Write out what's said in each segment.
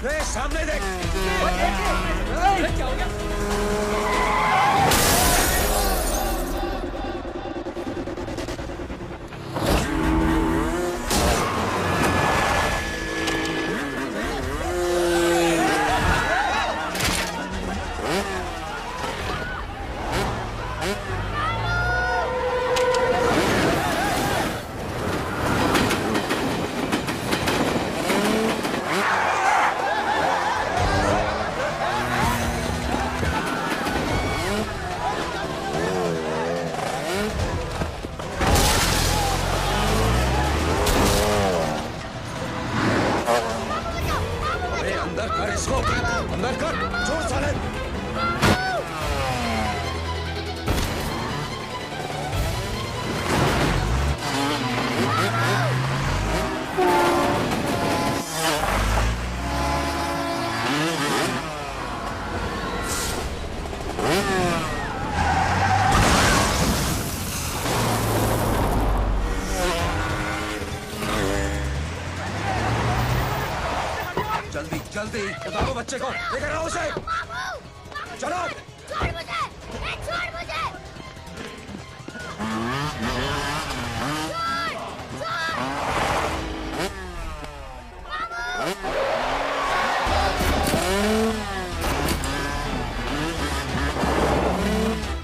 सामने देख। क्या हो गया? जल्दी उठाओ बच्चे को, लेकर आओ उसे। चलो। छोड़ मुझे, छोड़ मुझे।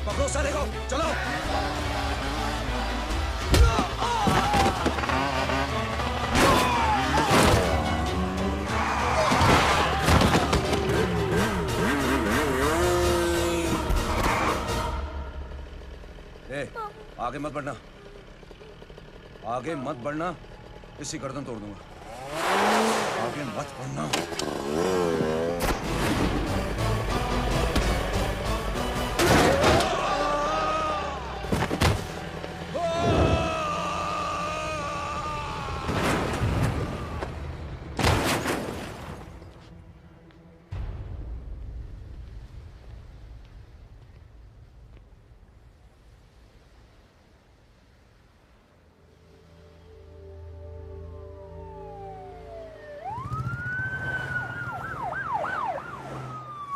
पकड़ो साले को, चलो। आगे मत बढ़ना, आगे मत बढ़ना, इसी गर्दन तोड़ दूंगा। आगे मत बढ़ना।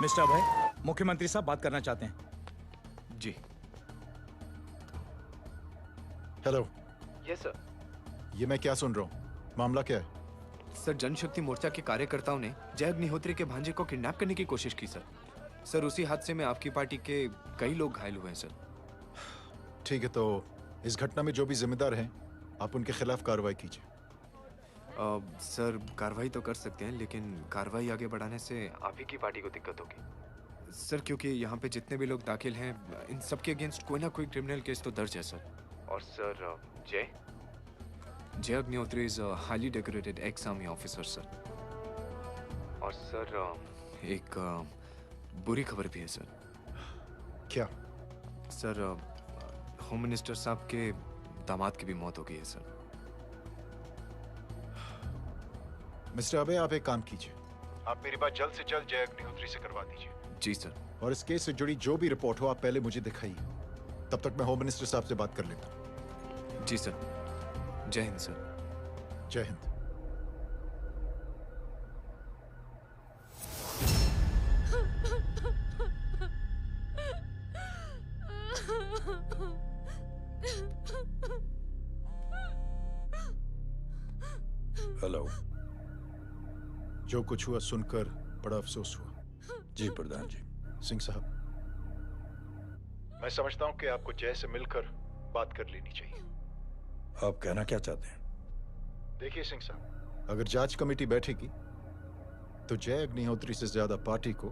मिस्टर अभय, मुख्यमंत्री साहब बात करना चाहते हैं। जी। हेलो। Yes sir. ये मैं क्या सुन रहा हूँ? मामला क्या है? सर, जनशक्ति मोर्चा के कार्यकर्ताओं ने जय अग्निहोत्री के भांजे को किडनैप करने की कोशिश की सर। सर, उसी हादसे में आपकी पार्टी के कई लोग घायल हुए हैं सर। ठीक है, तो इस घटना में जो भी जिम्मेदार हैं, आप उनके खिलाफ कार्रवाई कीजिए। सर, कार्रवाई तो कर सकते हैं, लेकिन कार्रवाई आगे बढ़ाने से आप ही की पार्टी को दिक्कत होगी सर, क्योंकि यहाँ पे जितने भी लोग दाखिल हैं, इन सब के अगेंस्ट कोई ना कोई क्रिमिनल केस तो दर्ज है सर। और सर, जय Agnihotri is a highly decorated ex army officer sir. और सर, एक बुरी खबर भी है सर। क्या? सर, होम मिनिस्टर साहब के दामाद की भी मौत हो गई है सर। मिस्टर अबे, आप एक काम कीजिए, आप मेरी बात जल्द से जल्द जय अग्निहोत्री से करवा दीजिए। जी सर। और इस केस से जुड़ी जो भी रिपोर्ट हो, आप पहले मुझे दिखाइए। तब तक मैं होम मिनिस्टर साहब से बात कर लेता हूँ। जी सर। जय हिंद सर। जय हिंद। हेलो। जो कुछ हुआ सुनकर बड़ा अफसोस हुआ। जी प्रधान जी। सिंह साहब, मैं समझता हूं कि आपको जय से मिलकर बात कर लेनी चाहिए। आप कहना क्या चाहते हैं? देखिए सिंह साहब, अगर जांच कमेटी बैठेगी तो जय अग्निहोत्री से ज्यादा पार्टी को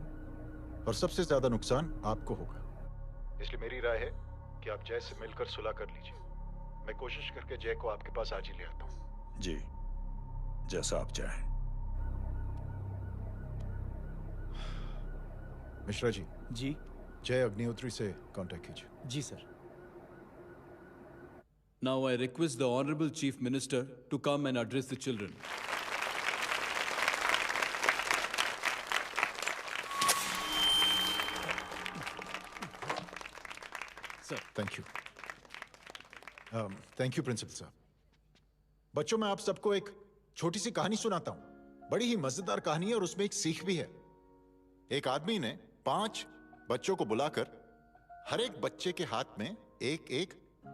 और सबसे ज्यादा नुकसान आपको होगा। इसलिए मेरी राय है कि आप जय से मिलकर सुलह कर लीजिए। मैं कोशिश करके जय को आपके पास आज ही ले आता हूं। जी, जैसा आप चाहें। मिश्रा जी। जी। जय अग्निहोत्री से कांटेक्ट कीजिए। जी sir. Now I request the Honorable Chief Minister to come and address the children. Sir, thank you. Thank you, principal साहब। बच्चों, मैं आप सबको एक छोटी सी कहानी सुनाता हूं। बड़ी ही मजेदार कहानी है और उसमें एक सीख भी है। एक आदमी ने 5 बच्चों को बुलाकर हर एक बच्चे के हाथ में एक एक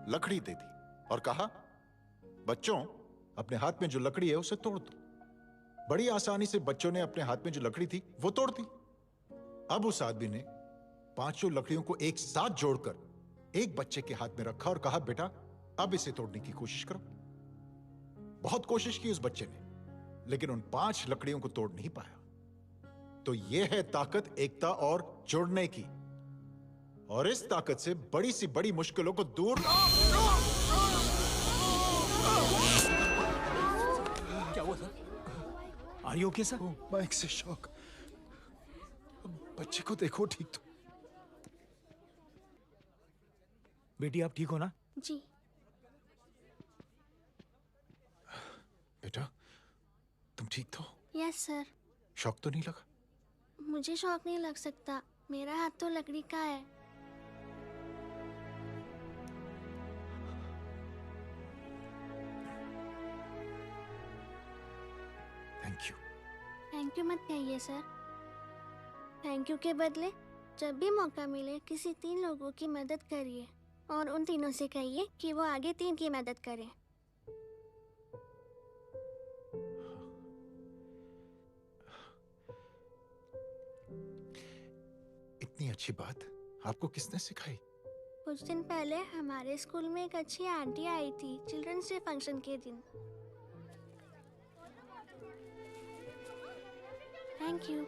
लकड़ी दे दी और कहा, बच्चों अपने हाथ में जो लकड़ी है उसे तोड़ दो। बड़ी आसानी से बच्चों ने अपने हाथ में जो लकड़ी थी वो तोड़ दी। अब उस आदमी ने 5 लकड़ियों को एक साथ जोड़कर एक बच्चे के हाथ में रखा और कहा, बेटा अब इसे तोड़ने की कोशिश करो। बहुत कोशिश की उस बच्चे ने, लेकिन उन 5 लकड़ियों को तोड़ नहीं पाया। तो यह है ताकत एकता और जोड़ने की, और इस ताकत से बड़ी सी बड़ी मुश्किलों को दूर। क्या हुआ sir? Are you okay sir? Mic से शॉक। बच्चे को देखो ठीक तो। बेटी आप ठीक हो ना? जी। बेटा तुम ठीक तो? Yes sir. शॉक तो नहीं लगा? मुझे शौक नहीं लग सकता, मेरा हाथ तो लकड़ी का है। Thank you. थैंक यू मत कहिए सर। थैंक यू के बदले जब भी मौका मिले किसी 3 लोगों की मदद करिए और उन तीनों से कहिए कि वो आगे 3 की मदद करें। इतनी अच्छी बात आपको किसने सिखाई? कुछ दिन पहले हमारे स्कूल में एक अच्छी आंटी आई थी चिल्ड्रंस डे फंक्शन के दिन। Thank you.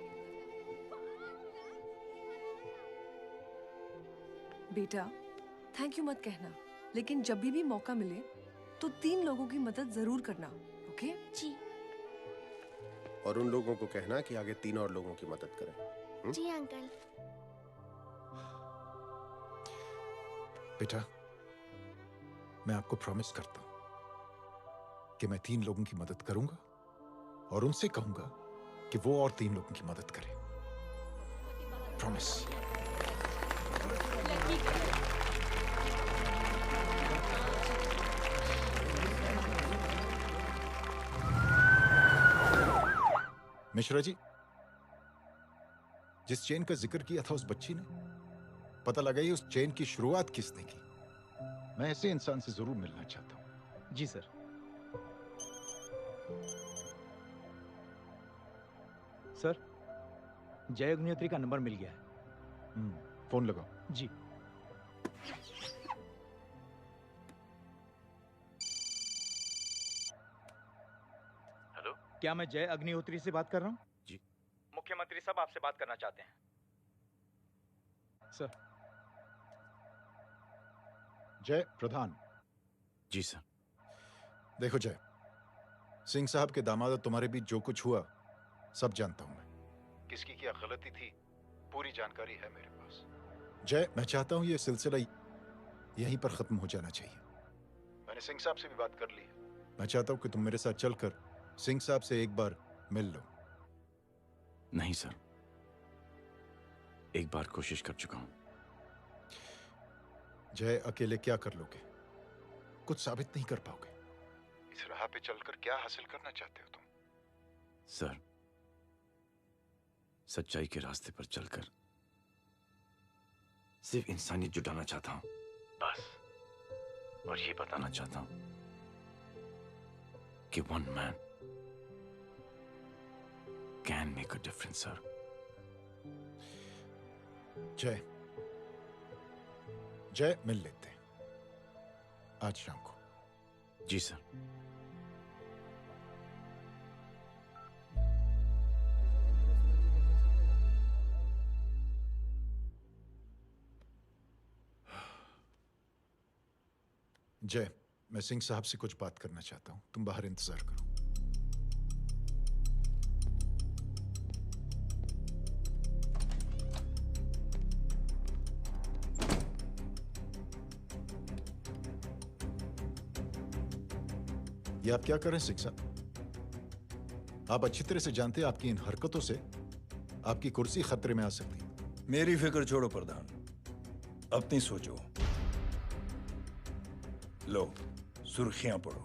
बेटा थैंक यू मत कहना, लेकिन जब भी मौका मिले तो 3 लोगों की मदद जरूर करना, ओके? जी। और उन लोगों को कहना कि आगे 3 और लोगों की मदद करें। जी अंकल। बेटा मैं आपको प्रॉमिस करता हूं कि मैं 3 लोगों की मदद करूंगा और उनसे कहूंगा कि वो और 3 लोगों की मदद करें। प्रॉमिस। मिश्रा जी, जिस चेन का जिक्र किया था उस बच्ची ने, पता लगाइए उस चेन की शुरुआत किसने की। मैं ऐसे इंसान से जरूर मिलना चाहता हूं। जी सर। सर जय अग्निहोत्री का नंबर मिल गया है। फोन लगाओ। जी। हेलो, क्या मैं जय अग्निहोत्री से बात कर रहा हूँ? जी। मुख्यमंत्री साहब आपसे बात करना चाहते हैं सर। जय प्रधान। जी सर। देखो जय, सिंह साहब के दामाद तुम्हारे बीच जो कुछ हुआ सब जानता हूं मैं। किसकी क्या गलती थी पूरी जानकारी है मेरे पास। जय मैं चाहता हूं ये सिलसिला यहीं पर खत्म हो जाना चाहिए। मैंने सिंह साहब से भी बात कर ली है। मैं चाहता हूं कि तुम मेरे साथ चलकर सिंह साहब से एक बार मिल लो। नहीं सर, एक बार कोशिश कर चुका हूं। जय अकेले क्या कर लोगे? कुछ साबित नहीं कर पाओगे। इस राह पे चलकर क्या हासिल करना चाहते हो तुम? सर, सच्चाई के रास्ते पर चलकर सिर्फ इंसानियत जुटाना चाहता हूं, बस। और ये बताना चाहता हूं कि one man can make a difference, sir. जय, जय मिल लेते हैं आज शाम को। जी सर। जय, मैं सिंह साहब से कुछ बात करना चाहता हूं, तुम बाहर इंतजार करो। ये आप क्या कर रहे हैं सिंह साहब? आप अच्छी तरह से जानते हैं आपकी इन हरकतों से आपकी कुर्सी खतरे में आ सकती है। मेरी फिक्र छोड़ो प्रधान, अपनी सोचो। लो सुर्खियां पढ़ो।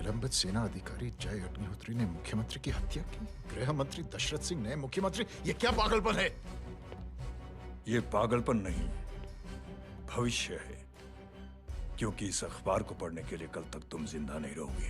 निलंबित सेना अधिकारी जय अग्निहोत्री ने मुख्यमंत्री की हत्या की। गृह मंत्री दशरथ सिंह ने मुख्यमंत्री, ये क्या पागलपन है? ये पागलपन नहीं, भविष्य है, क्योंकि इस अखबार को पढ़ने के लिए कल तक तुम जिंदा नहीं रहोगे।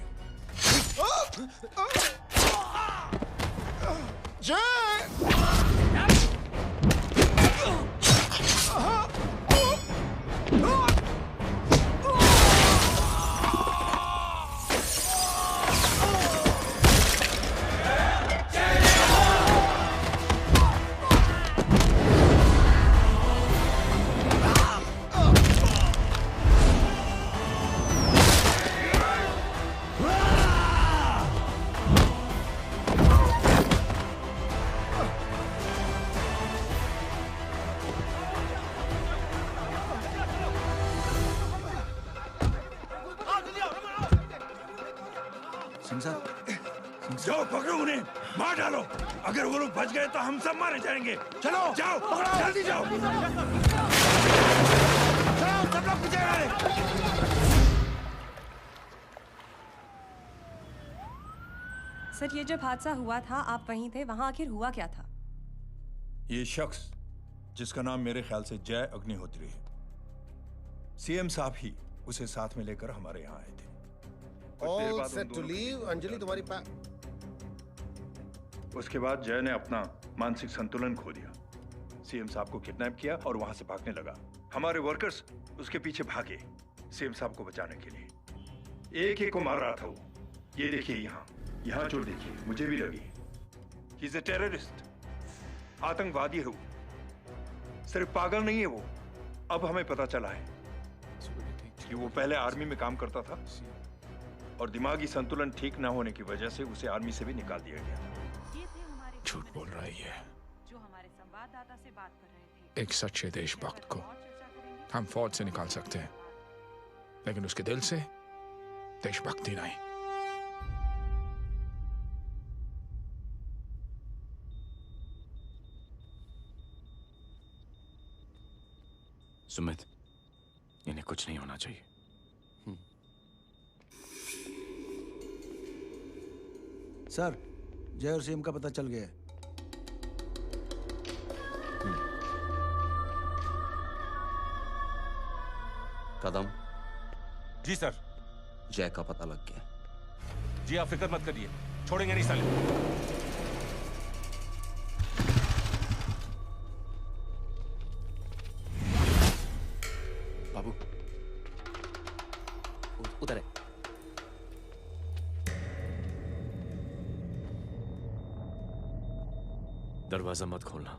जाओ पकड़ो उन्हें, मार डालो। अगर वो लोग बच गए तो हम सब मारे जाएंगे। चलो जाओ, जल्दी जाओ। चलो सब लोग पीछे आ रहे। सर, ये जब हादसा हुआ था आप वहीं थे, वहां आखिर हुआ क्या था? ये शख्स जिसका नाम मेरे ख्याल से जय अग्निहोत्री है, सीएम साहब ही उसे साथ में लेकर हमारे यहाँ आए थे। All set to leave. Anjali तुम्हारी उसके बाद जय ने अपना मानसिक संतुलन खो दिया, सीएम साहब को किडनैप किया और वहां से भागने लगा। हमारे वर्कर्स उसके पीछे भागे सीएम साहब को बचाने के लिए। एक एक को मार रहा था वो। ये देखिए यहाँ चोट देखिए, मुझे भी लगी। ही इज ए टेररिस्ट, आतंकवादी है वो, सिर्फ पागल नहीं है वो। अब हमें पता चला है कि वो पहले आर्मी में काम करता था और दिमागी संतुलन ठीक ना होने की वजह से उसे आर्मी से भी निकाल दिया गया। झूठ बोल रही है। जो हमारे संवाददाता से बात कर रहे थे। एक सच्चे देशभक्त को हम फौज से निकाल सकते हैं, लेकिन उसके दिल से देशभक्ति नहीं। सुमित, इन्हें कुछ नहीं होना चाहिए। सर, जय और सीएम का पता चल गया है। कदम। जी सर। जय का पता लग गया। जी आप फिक्र मत करिए, छोड़ेंगे नहीं साले। बाबू उधर है। दरवाजा मत खोलना।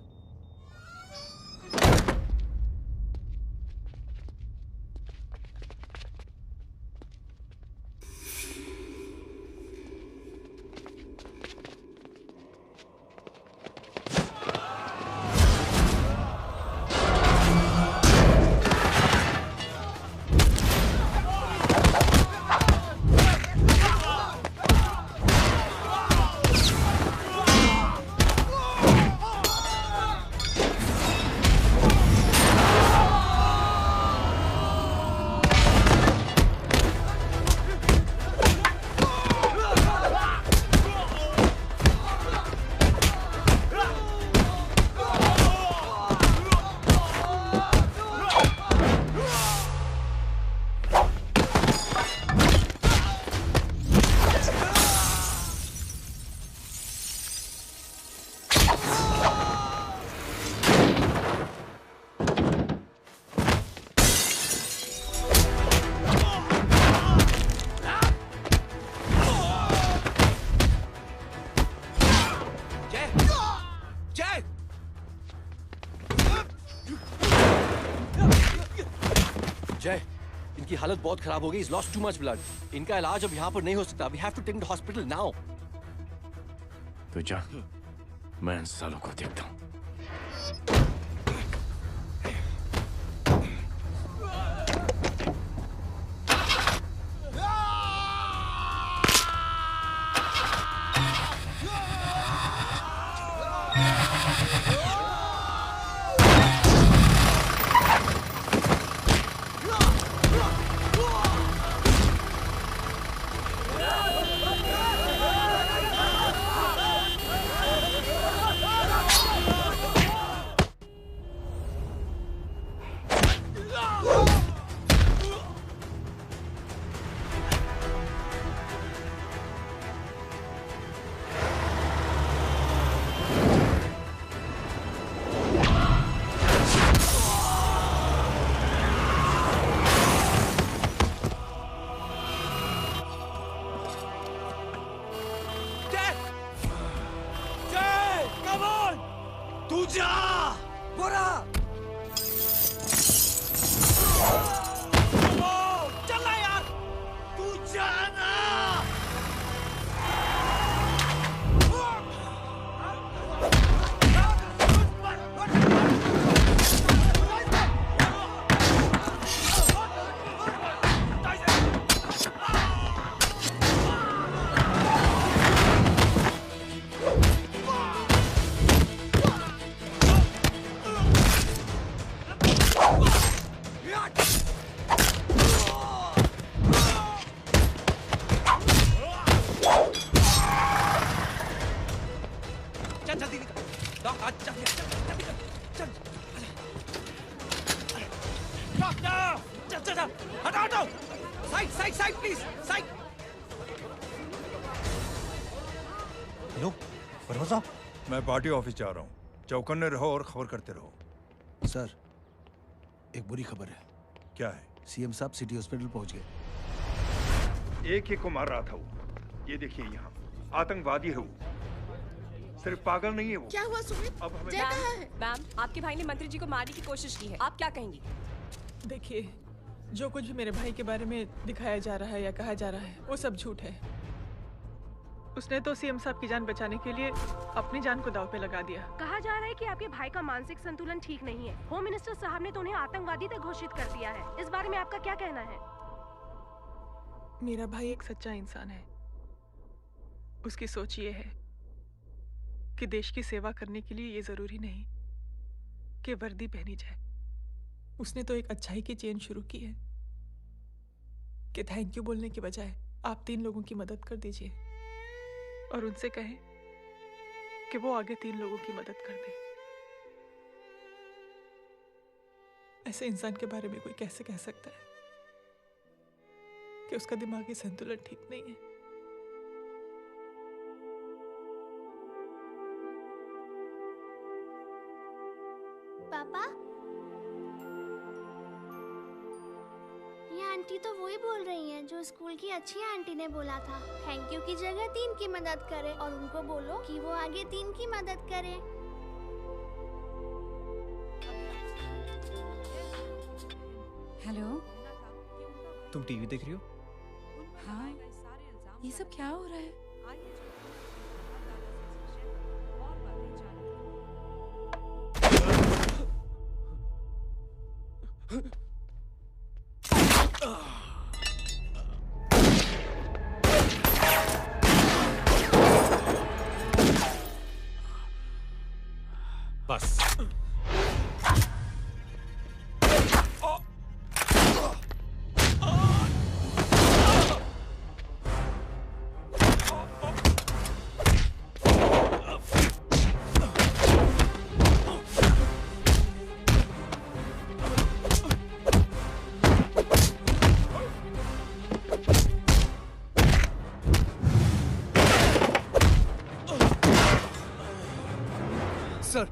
जय, इनकी हालत बहुत खराब हो गई। He's lost too much blood. इनका इलाज अब यहाँ पर नहीं हो सकता। We have to take him to hospital now. तो जा, मैं इन सालों को देखता हूँ। Yeah! हटाओ। Side side side please, side. Hello Verma साहब, मैं पार्टी ऑफिस जा रहा हूँ। चौकन्ने रहो और खबर करते रहो। सर, एक बुरी खबर है। क्या है? सीएम साहब सिटी हॉस्पिटल पहुंच गए। एक को मार रहा था वो। ये देखिए यहाँ आतंकवादी है वो। सिर्फ पागल नहीं है वो। क्या हुआ सुमित? अब हमें मैम, आपके भाई ने मंत्री जी को मारने की कोशिश की है, आप क्या कहेंगी? देखिए, जो कुछ भी मेरे भाई के बारे में दिखाया जा रहा है या कहा जा रहा है वो सब झूठ है। उसने तो सीएम साहब की जान बचाने के लिए अपनी जान को दांव पे लगा दिया। कहा जा रहा है कि आपके भाई का मानसिक संतुलन ठीक नहीं है। होम मिनिस्टर साहब ने तो उन्हें आतंकवादी तक घोषित कर दिया है। इस बारे में आपका क्या कहना है? मेरा भाई एक सच्चा इंसान है। उसकी सोच ये है कि देश की सेवा करने के लिए ये जरूरी नहीं कि वर्दी पहनी जाए। उसने तो एक अच्छाई की चेन शुरू की है कि थैंक यू बोलने के बजाय आप 3 लोगों की मदद कर दीजिए और उनसे कहें कि वो आगे 3 लोगों की मदद कर दे। ऐसे इंसान के बारे में कोई कैसे कह सकता है कि उसका दिमागी संतुलन ठीक नहीं है? पापा, ये आंटी तो वही बोल रही हैं जो स्कूल की अच्छी आंटी ने बोला था, थैंक यू की जगह 3 की मदद करें और उनको बोलो कि वो आगे 3 की मदद करें। हेलो, तुम टीवी देख रही हो? हाँ, ये सब क्या हो रहा है? बस सर,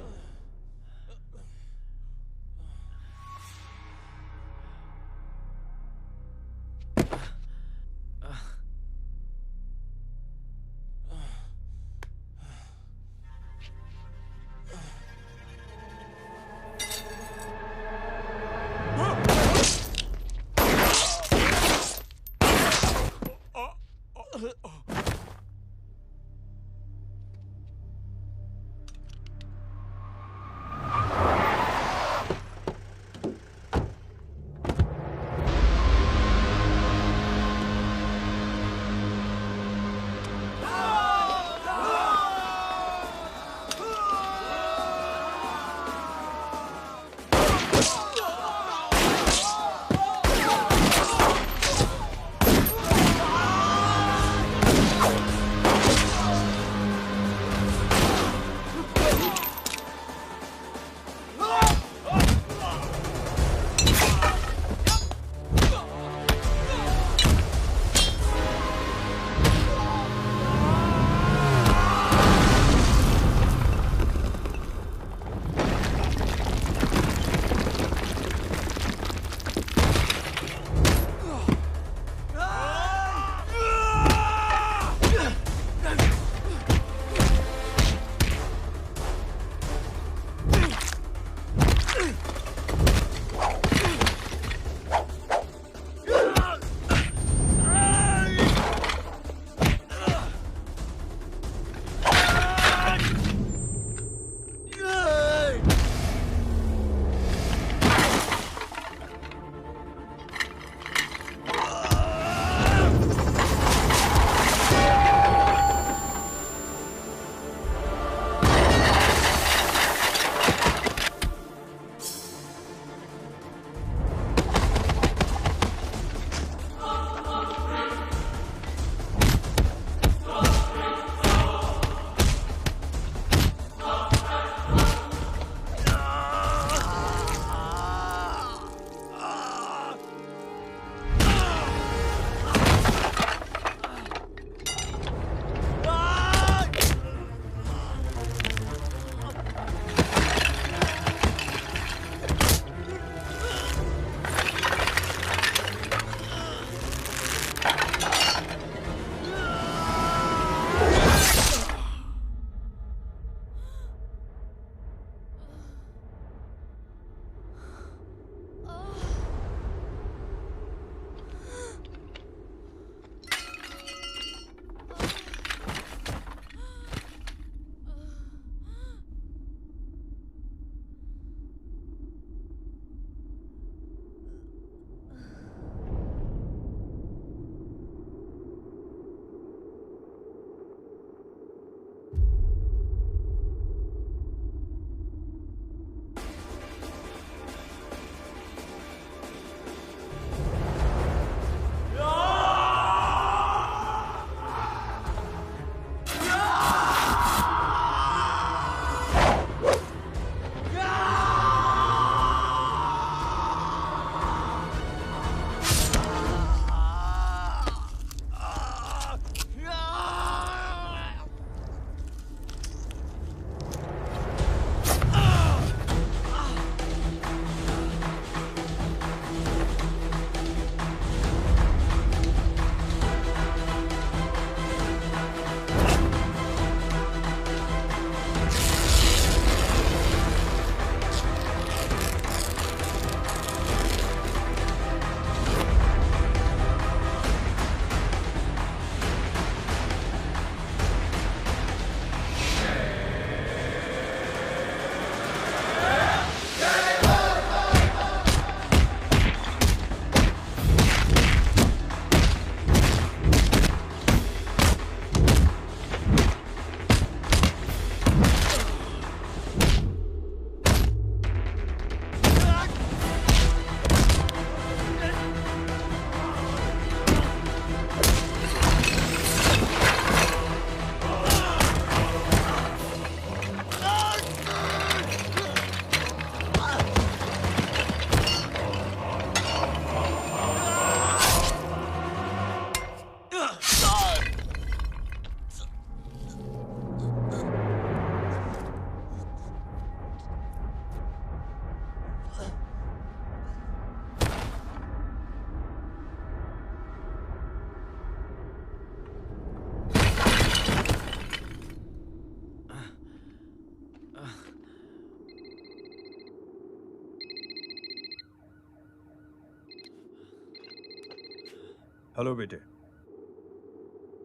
हेलो बेटे।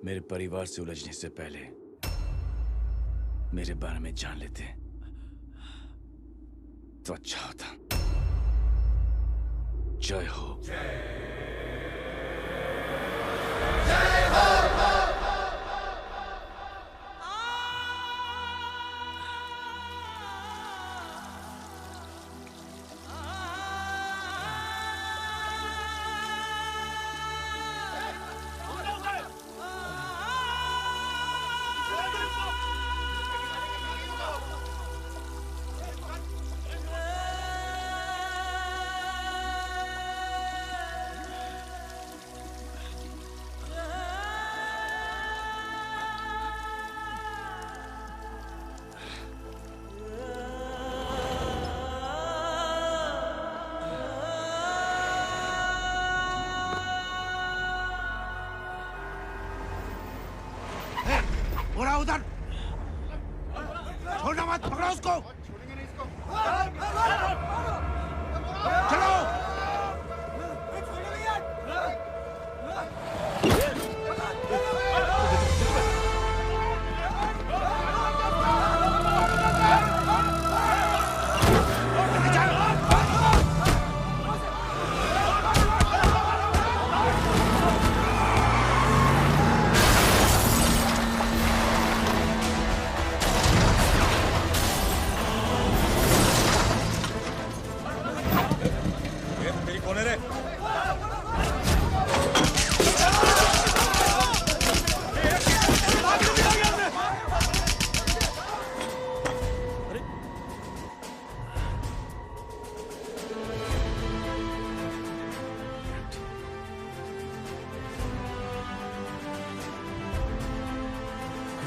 मेरे परिवार से उलझने से पहले मेरे बारे में जान लेते तो अच्छा होता। जय हो। जय हो। उड़ा उधर, छोड़ना मत, पकड़ो उसको। चलो।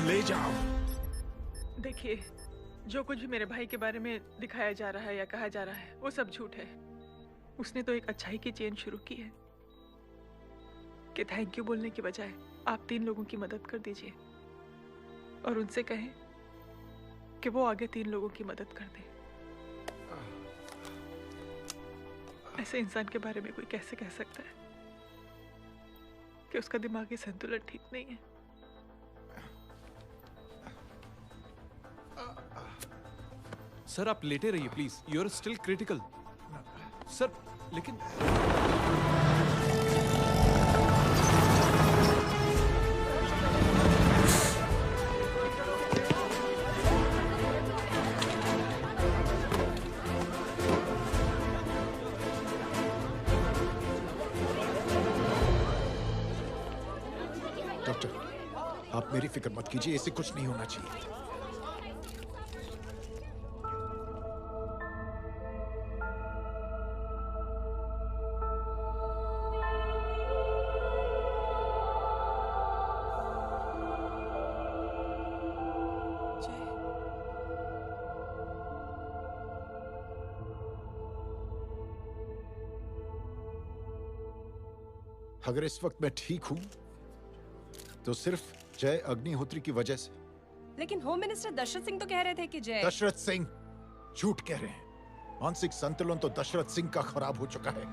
ले जाओ। देखिए, जो कुछ भी मेरे भाई के बारे में दिखाया जा रहा है या कहा जा रहा है वो सब झूठ है। उसने तो एक अच्छाई की चेन शुरू की है कि थैंक यू बोलने के बजाय आप 3 लोगों की मदद कर दीजिए और उनसे कहें कि वो आगे 3 लोगों की मदद कर दे। ऐसे इंसान के बारे में कोई कैसे कह सकता है कि उसका दिमागी संतुलन ठीक नहीं है? सर आप लेटे रहिए please, you are still critical. Sir लेकिन डॉक्टर, आप मेरी फिक्र मत कीजिए, इसे कुछ नहीं होना चाहिए। अगर इस वक्त मैं ठीक हूं तो सिर्फ जय अग्निहोत्री की वजह से। लेकिन होम मिनिस्टर दशरथ सिंह तो कह रहे थे कि जय। दशरथ सिंह झूठ कह रहे हैं। मानसिक संतुलन तो दशरथ सिंह का खराब हो चुका है।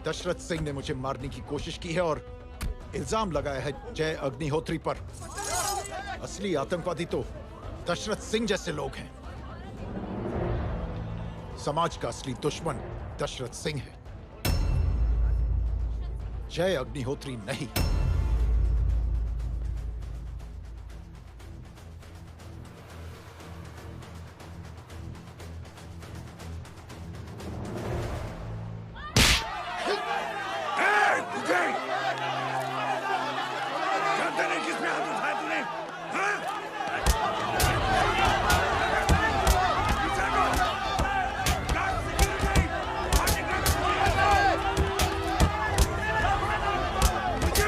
दशरथ सिंह ने मुझे मारने की कोशिश की है और इल्जाम लगाया है जय अग्निहोत्री पर। असली आतंकवादी तो दशरथ सिंह जैसे लोग हैं। समाज का असली दुश्मन दशरथ सिंह है, जय अग्निहोत्री नहीं। मुझे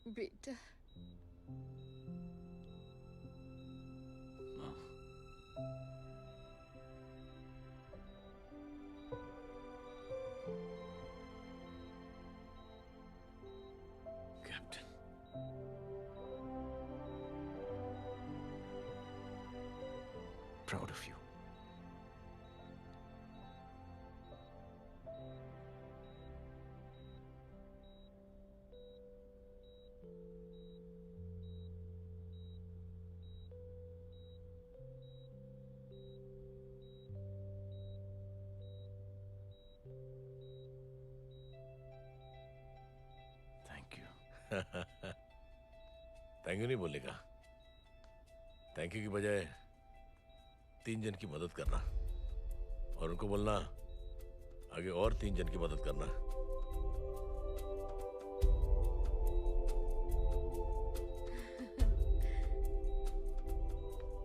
बेटा Proud of you. Thank you. Thank you नहीं बोलेगा। थैंक यू की बजाय 3 जन की मदद करना और उनको बोलना आगे और 3 जन की मदद करना।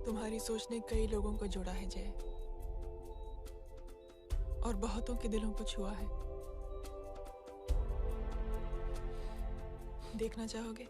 तुम्हारी सोच ने कई लोगों को जोड़ा है जय, और बहुतों के दिलों को छुआ है। देखना चाहोगे?